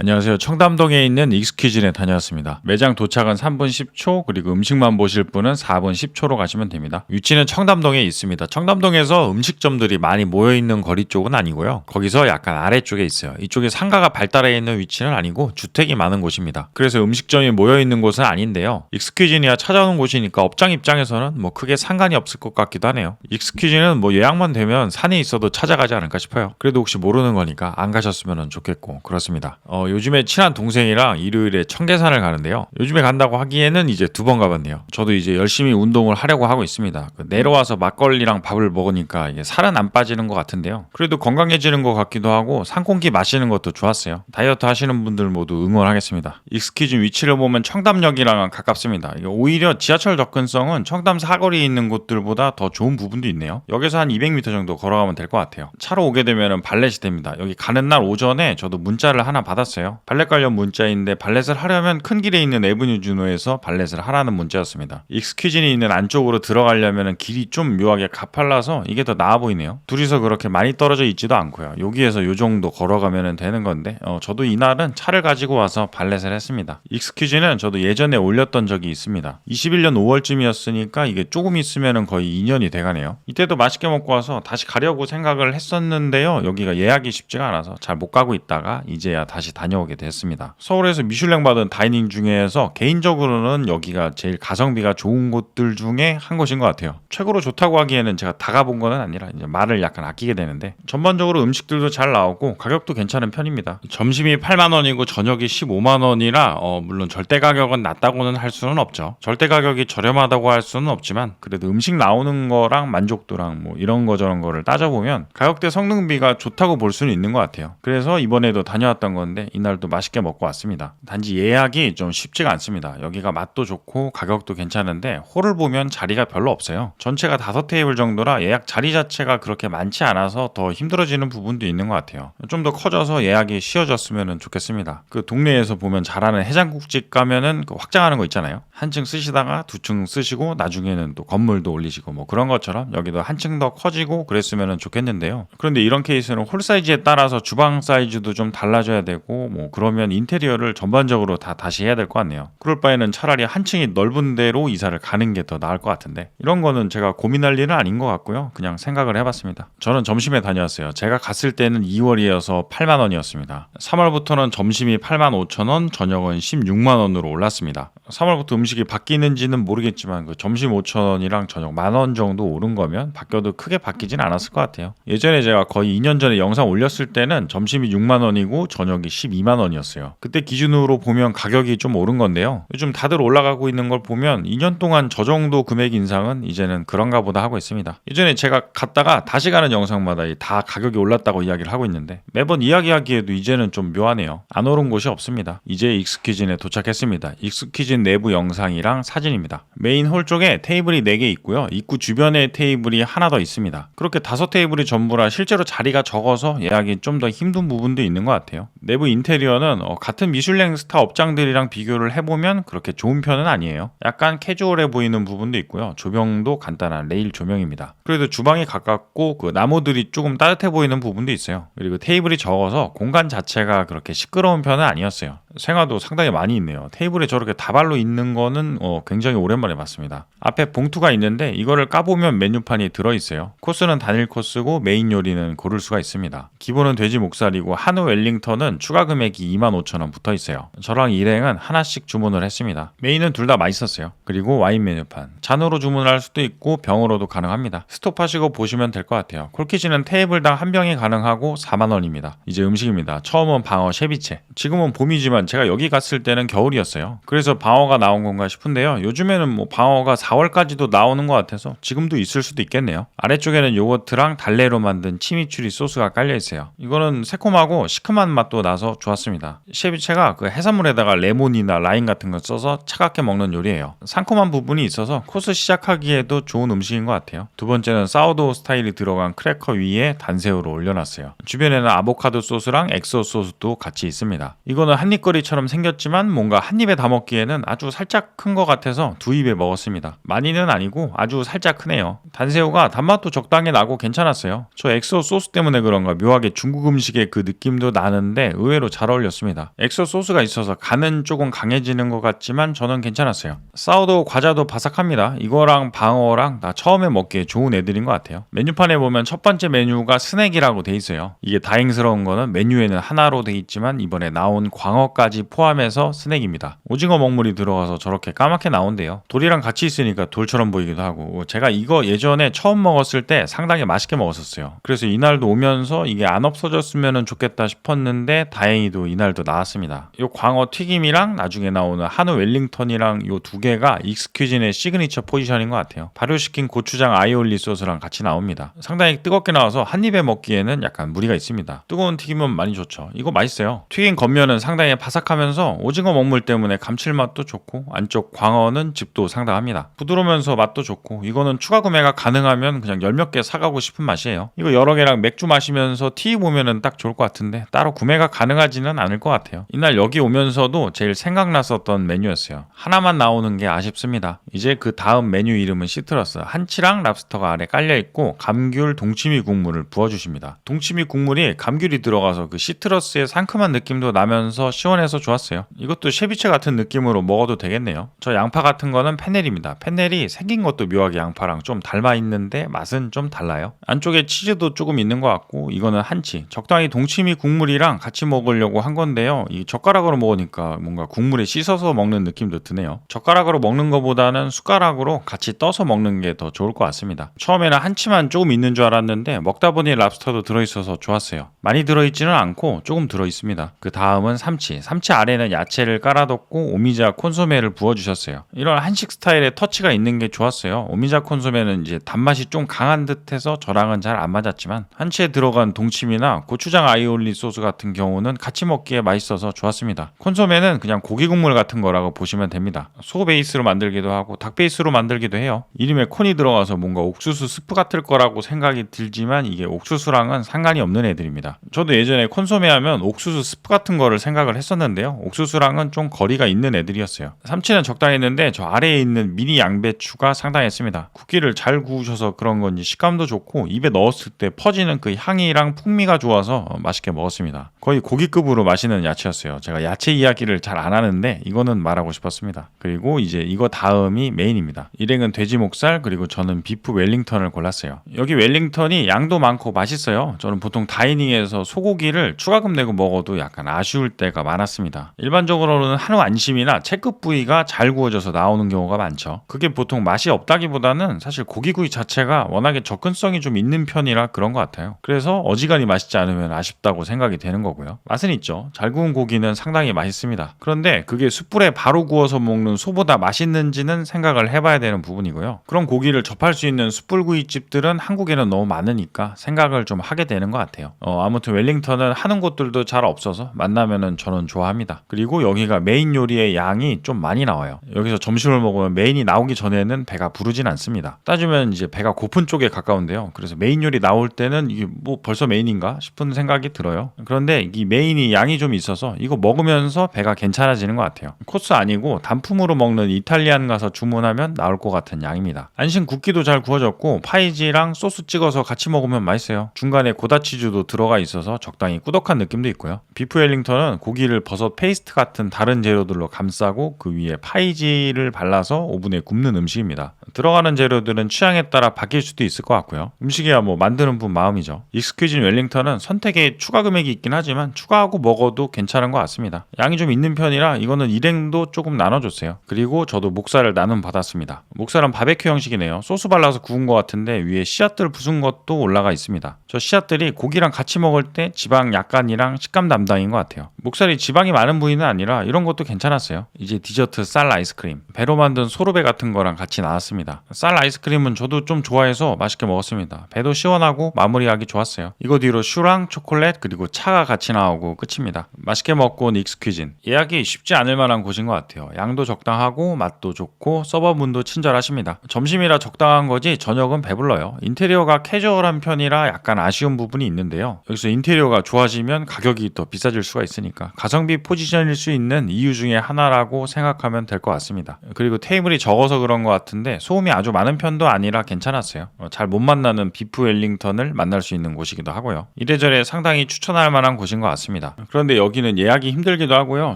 안녕하세요. 청담동에 있는 익스퀴즈에 다녀왔습니다. 매장 도착은 3분 10초, 그리고 음식만 보실 분은 4분 10초로 가시면 됩니다. 위치는 청담동에 있습니다. 청담동에서 음식점들이 많이 모여있는 거리 쪽은 아니고요. 거기서 약간 아래쪽에 있어요. 이쪽에 상가가 발달해 있는 위치는 아니고 주택이 많은 곳입니다. 그래서 음식점이 모여있는 곳은 아닌데요. 익스퀴즈니아 찾아오는 곳이니까 업장 입장에서는 뭐 크게 상관이 없을 것 같기도 하네요. 익스퀴즈는 뭐 예약만 되면 산에 있어도 찾아가지 않을까 싶어요. 그래도 혹시 모르는 거니까 안 가셨으면 좋겠고 그렇습니다. 요즘에 친한 동생이랑 일요일에 청계산을 가는데요. 요즘에 간다고 하기에는 이제 2번 가봤네요. 저도 이제 열심히 운동을 하려고 하고 있습니다. 내려와서 막걸리랑 밥을 먹으니까 이게 살은 안 빠지는 것 같은데요. 그래도 건강해지는 것 같기도 하고 산공기 마시는 것도 좋았어요. 다이어트 하시는 분들 모두 응원하겠습니다. 익스퀴즈 위치를 보면 청담역이랑 가깝습니다. 오히려 지하철 접근성은 청담 사거리에 있는 곳들보다 더 좋은 부분도 있네요. 여기서 한 200m 정도 걸어가면 될 것 같아요. 차로 오게 되면 발렛이 됩니다. 여기 가는 날 오전에 저도 문자를 하나 받았어요. 발렛 관련 문자인데 발렛을 하려면 큰 길에 있는 에브뉴 준호에서 발렛을 하라는 문자였습니다. 익스퀴즈니 있는 안쪽으로 들어가려면 길이 좀 묘하게 가팔라서 이게 더 나아 보이네요. 둘이서 그렇게 많이 떨어져 있지도 않고요. 여기에서 요 정도 걸어가면 되는 건데 저도 이날은 차를 가지고 와서 발렛을 했습니다. 익스퀴즈는 저도 예전에 올렸던 적이 있습니다. 21년 5월쯤이었으니까 이게 조금 있으면 거의 2년이 돼가네요. 이때도 맛있게 먹고 와서 다시 가려고 생각을 했었는데요. 여기가 예약이 쉽지가 않아서 잘 못 가고 있다가 이제야 다시 다녀오게 됐습니다. 서울에서 미슐랭 받은 다이닝 중에서 개인적으로는 여기가 제일 가성비가 좋은 곳들 중에 한 곳인 것 같아요. 최고로 좋다고 하기에는 제가 다 가본 건 아니라 이제 말을 약간 아끼게 되는데 전반적으로 음식들도 잘 나오고 가격도 괜찮은 편입니다. 점심이 8만 원이고 저녁이 15만 원이라 물론 절대 가격은 낮다고는 할 수는 없죠. 절대 가격이 저렴하다고 할 수는 없지만 그래도 음식 나오는 거랑 만족도랑 뭐 이런 거 저런 거를 따져보면 가격대 성능비가 좋다고 볼 수는 있는 것 같아요. 그래서 이번에도 다녀왔던 건데 이날도 맛있게 먹고 왔습니다. 단지 예약이 좀 쉽지가 않습니다. 여기가 맛도 좋고 가격도 괜찮은데 홀을 보면 자리가 별로 없어요. 전체가 5테이블 정도라 예약 자리 자체가 그렇게 많지 않아서 더 힘들어지는 부분도 있는 것 같아요. 좀 더 커져서 예약이 쉬워졌으면 좋겠습니다. 그 동네에서 보면 잘하는 해장국집 가면은 그 확장하는 거 있잖아요. 한 층 쓰시다가 2층 쓰시고 나중에는 또 건물도 올리시고 뭐 그런 것처럼 여기도 한 층 더 커지고 그랬으면 좋겠는데요. 그런데 이런 케이스는 홀 사이즈에 따라서 주방 사이즈도 좀 달라져야 되고 뭐 그러면 인테리어를 전반적으로 다시 해야 될 것 같네요. 그럴 바에는 차라리 한 층이 넓은 데로 이사를 가는 게 더 나을 것 같은데 이런 거는 제가 고민할 일은 아닌 것 같고요. 그냥 생각을 해봤습니다. 저는 점심에 다녀왔어요. 제가 갔을 때는 2월이어서 8만 원이었습니다. 3월부터는 점심이 8만 5천 원, 저녁은 16만 원으로 올랐습니다. 3월부터 음식이 바뀌는지는 모르겠지만 그 점심 5천 원이랑 저녁 1만 원 정도 오른 거면 바뀌어도 크게 바뀌진 않았을 것 같아요. 예전에 제가 거의 2년 전에 영상 올렸을 때는 점심이 6만 원이고 저녁이 12만 원이었어요. 그때 기준으로 보면 가격이 좀 오른 건데요. 요즘 다들 올라가고 있는 걸 보면 2년 동안 저 정도 금액 인상은 이제는 그런가 보다 하고 있습니다. 예전에 제가 갔다가 다시 가는 영상마다 다 가격이 올랐다고 이야기를 하고 있는데 매번 이야기하기에도 이제는 좀 묘하네요. 안 오른 곳이 없습니다. 이제 익스퀴즈에 도착했습니다. 익스퀴즈 내부 영상이랑 사진입니다. 메인 홀 쪽에 테이블이 4개 있고요. 입구 주변에 테이블이 하나 더 있습니다. 그렇게 5테이블이 전부라 실제로 자리가 적어서 예약이 좀 더 힘든 부분도 있는 것 같아요. 내부 인테리어는 같은 미슐랭 스타 업장들이랑 비교를 해보면 그렇게 좋은 편은 아니에요. 약간 캐주얼해 보이는 부분도 있고요. 조명도 간단한 레일 조명입니다. 그래도 주방이 가깝고 그 나무들이 조금 따뜻해 보이는 부분도 있어요. 그리고 테이블이 적어서 공간 자체가 그렇게 시끄러운 편은 아니었어요. 생화도 상당히 많이 있네요. 테이블에 저렇게 다발로 있는 거는 굉장히 오랜만에 봤습니다. 앞에 봉투가 있는데 이거를 까보면 메뉴판이 들어있어요. 코스는 단일 코스고 메인 요리는 고를 수가 있습니다. 기본은 돼지 목살이고 한우 웰링턴은 추가 금액이 25,000원 붙어 있어요. 저랑 일행은 하나씩 주문을 했습니다. 메인은 둘 다 맛있었어요. 그리고 와인 메뉴판. 잔으로 주문할 수도 있고 병으로도 가능합니다. 스톱하시고 보시면 될 것 같아요. 콜키즈는 테이블당 한 병이 가능하고 4만 원입니다. 이제 음식입니다. 처음은 방어 쉐비체. 지금은 봄이지만 제가 여기 갔을 때는 겨울이었어요. 그래서 방어가 나온 건가 싶은데요. 요즘에는 뭐 방어가 4월까지도 나오는 것 같아서 지금도 있을 수도 있겠네요. 아래쪽에는 요거트랑 달래로 만든 치미추리 소스가 깔려 있어요. 이거는 새콤하고 시큼한 맛도 나서 좋았습니다. 쉐비체가 그 해산물에다가 레몬이나 라임 같은 걸 써서 차갑게 먹는 요리예요. 상큼한 부분이 있어서 코스 시작하기에도 좋은 음식인 것 같아요. 두 번째는 사우도우 스타일이 들어간 크래커 위에 단새우를 올려놨어요. 주변에는 아보카도 소스랑 엑소 소스도 같이 있습니다. 이거는 한입거리처럼 생겼지만 뭔가 한 입에 다 먹기에는 아주 살짝 큰 것 같아서 2입에 먹었습니다. 많이는 아니고 아주 살짝 크네요. 단새우가 단맛도 적당히 나고 괜찮았어요. 저 엑소 소스 때문에 그런가 묘하게 중국 음식의 그 느낌도 나는데 의외로 메뉴도 잘 어울렸습니다. 엑소 소스가 있어서 간은 조금 강해지는 것 같지만 저는 괜찮았어요. 사워도우 과자도 바삭합니다. 이거랑 방어랑 나 처음에 먹기에 좋은 애들인 것 같아요. 메뉴판에 보면 첫 번째 메뉴가 스낵이라고 돼 있어요. 이게 다행스러운 거는 메뉴에는 하나로 돼 있지만 이번에 나온 광어까지 포함해서 스낵입니다. 오징어 먹물이 들어가서 저렇게 까맣게 나온대요. 돌이랑 같이 있으니까 돌처럼 보이기도 하고, 제가 이거 예전에 처음 먹었을 때 상당히 맛있게 먹었었어요. 그래서 이날도 오면서 이게 안 없어졌으면 좋겠다 싶었는데 다행히도 이날도 나왔습니다. 요 광어 튀김이랑 나중에 나오는 한우 웰링턴이랑 요 두 개가 익스큐진의 시그니처 포지션인 것 같아요. 발효시킨 고추장 아이올리 소스랑 같이 나옵니다. 상당히 뜨겁게 나와서 한 입에 먹기에는 약간 무리가 있습니다. 뜨거운 튀김은 많이 좋죠. 이거 맛있어요. 튀긴 겉면은 상당히 바삭하면서 오징어 먹물 때문에 감칠맛도 좋고, 안쪽 광어는 즙도 상당합니다. 부드러우면서 맛도 좋고, 이거는 추가 구매가 가능하면 그냥 열 몇 개 사가고 싶은 맛이에요. 이거 여러 개랑 맥주 마시면서 티 보면은 딱 좋을 것 같은데 따로 구매가 가능하지는 않을 것 같아요. 이날 여기 오면서도 제일 생각났었던 메뉴였어요. 하나만 나오는 게 아쉽습니다. 이제 그 다음 메뉴 이름은 시트러스. 한치랑 랍스터가 아래 깔려있고 감귤 동치미 국물을 부어주십니다. 동치미 국물이 감귤이 들어가서 그 시트러스의 상큼한 느낌도 나면서 시원해서 좋았어요. 이것도 쉐비체 같은 느낌으로 먹어도 되겠네요. 저 양파 같은 거는 페넬입니다. 페넬이 생긴 것도 묘하게 양파랑 좀 닮아 있는데 맛은 좀 달라요. 안쪽에 치즈도 조금 있는 것 같고, 이거는 한치. 적당히 동치미 국물이랑 같이 먹으려고 한 건데요. 이 젓가락으로 먹으니까 뭔가 국물에 씻어서 먹는 느낌도 드네요. 젓가락으로 먹는 것보다는 숟가락으로 같이 떠서 먹는 게 더 좋을 것 같습니다. 처음에는 한치만 조금 있는 줄 알았는데 먹다 보니 랍스터도 들어있어서 좋았어요. 많이 들어있지는 않고 조금 들어있습니다. 그 다음은 삼치. 삼치 아래는 야채를 깔아뒀고 오미자 콘소메를 부어주셨어요. 이런 한식 스타일의 터치가 있는 게 좋았어요. 오미자 콘소메는 이제 단맛이 좀 강한 듯해서 저랑은 잘 안 맞았지만, 한치에 들어간 동치미나 고추장 아이올리 소스 같은 경우는 같이 먹기에 맛있어서 좋았습니다. 콘소메는 그냥 고기 국물 같은 거라고 보시면 됩니다. 소 베이스로 만들기도 하고 닭 베이스로 만들기도 해요. 이름에 콘이 들어가서 뭔가 옥수수 스프 같을 거라고 생각이 들지만 이게 옥수수랑은 상관이 없는 애들입니다. 저도 예전에 콘소메 하면 옥수수 스프 같은 거를 생각을 했었는데요. 옥수수랑은 좀 거리가 있는 애들이었어요. 삼치는 적당했는데 저 아래에 있는 미니 양배추가 상당했습니다. 쿠키를 잘 구우셔서 그런 건지 식감도 좋고 입에 넣었을 때 퍼지는 그 향이랑 풍미가 좋아서 맛있게 먹었습니다. 거의 고기급으로 맛있는 야채였어요. 제가 야채 이야기를 잘 안 하는데 이거는 말하고 싶었습니다. 그리고 이제 이거 다음이 메인입니다. 일행은 돼지 목살, 그리고 저는 비프 웰링턴을 골랐어요. 여기 웰링턴이 양도 많고 맛있어요. 저는 보통 다이닝에서 소고기를 추가금 내고 먹어도 약간 아쉬울 때가 많았습니다. 일반적으로는 한우 안심이나 채급 부위가 잘 구워져서 나오는 경우가 많죠. 그게 보통 맛이 없다기보다는 사실 고기구이 자체가 워낙에 접근성이 좀 있는 편이라 그런 것 같아요. 그래서 어지간히 맛있지 않으면 아쉽다고 생각이 되는 거고요. 맛은 있죠. 잘 구운 고기는 상당히 맛있습니다. 그런데 그게 숯불에 바로 구워서 먹는 소보다 맛있는지는 생각을 해봐야 되는 부분이고요. 그런 고기를 접할 수 있는 숯불구이집들은 한국에는 너무 많으니까 생각을 좀 하게 되는 것 같아요. 아무튼 웰링턴은 하는 곳들도 잘 없어서 만나면은 저는 좋아합니다. 그리고 여기가 메인 요리의 양이 좀 많이 나와요. 여기서 점심을 먹으면 메인이 나오기 전에는 배가 부르진 않습니다. 따지면 이제 배가 고픈 쪽에 가까운데요. 그래서 메인 요리 나올 때는 이게 뭐 벌써 메인인가 싶은 생각이 들어요. 그런데 이 메인이 양이 좀 있어서 이거 먹으면서 배가 괜찮아지는 것 같아요. 코스 아니고 단품으로 먹는 이탈리안 가서 주문하면 나올 것 같은 양입니다. 안심 굽기도 잘 구워졌고 파이지랑 소스 찍어서 같이 먹으면 맛있어요. 중간에 고다치즈도 들어가 있어서 적당히 꾸덕한 느낌도 있고요. 비프 웰링턴은 고기를 버섯 페이스트 같은 다른 재료들로 감싸고 그 위에 파이지를 발라서 오븐에 굽는 음식입니다. 들어가는 재료들은 취향에 따라 바뀔 수도 있을 것 같고요. 음식이야 뭐 만드는 분 마음이죠. 익스큐진 웰링턴은 선택에 추가 금액이 있긴 하지만 추가하고 먹어도 괜찮은 것 같습니다. 양이 좀 있는 편이라 이거는 일행도 조금 나눠줬어요. 그리고 저도 목살을 나눔 받았습니다. 목살은 바베큐 형식이네요. 소스 발라서 구운 것 같은데 위에 씨앗들 부순 것도 올라가 있습니다. 저 씨앗들이 고기랑 같이 먹을 때 지방 약간이랑 식감 담당인 것 같아요. 목살이 지방이 많은 부위는 아니라 이런 것도 괜찮았어요. 이제 디저트 쌀 아이스크림. 배로 만든 소르베 같은 거랑 같이 나왔습니다. 쌀 아이스크림은 저도 좀 좋아해서 맛있게 먹었습니다. 배도 시원하고 마무리하기 좋았어요. 이거 뒤로 슈랑 초콜릿 그리고 차가 같이 나오고 끝입니다. 맛있게 먹고 온 익스큐진. 예약이 쉽지 않을 만한 곳인 것 같아요. 양도 적당하고 맛도 좋고 서버분도 친절하십니다. 점심이라 적당한 거지 저녁은 배불러요. 인테리어가 캐주얼한 편이라 약간 아쉬운 부분이 있는데요. 여기서 인테리어가 좋아지면 가격이 더 비싸질 수가 있으니까 가성비 포지션일 수 있는 이유 중에 하나라고 생각하면 될 것 같습니다. 그리고 테이블이 적어서 그런 것 같은데 소음이 아주 많은 편도 아니라 괜찮았어요. 잘 못 만나는 비프 웰링턴을 만날 수 있는 곳이기도 하고요. 이래저래 상당히 추천할 만한 곳인 것 같습니다. 합니다. 그런데 여기는 예약이 힘들기도 하고요.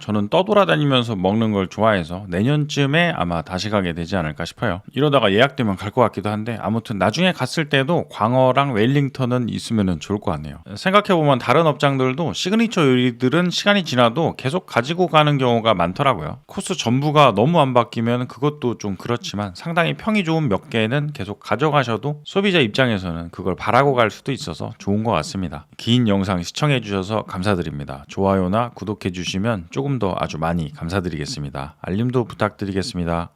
저는 떠돌아다니면서 먹는 걸 좋아해서 내년쯤에 아마 다시 가게 되지 않을까 싶어요. 이러다가 예약되면 갈 것 같기도 한데 아무튼 나중에 갔을 때도 광어랑 웰링턴은 있으면 좋을 것 같네요. 생각해보면 다른 업장들도 시그니처 요리들은 시간이 지나도 계속 가지고 가는 경우가 많더라고요. 코스 전부가 너무 안 바뀌면 그것도 좀 그렇지만 상당히 평이 좋은 몇 개는 계속 가져가셔도 소비자 입장에서는 그걸 바라고 갈 수도 있어서 좋은 것 같습니다. 긴 영상 시청해주셔서 감사드립니다. 좋아요나 구독해주시면 조금 더 아주 많이 감사드리겠습니다. 알림도 부탁드리겠습니다.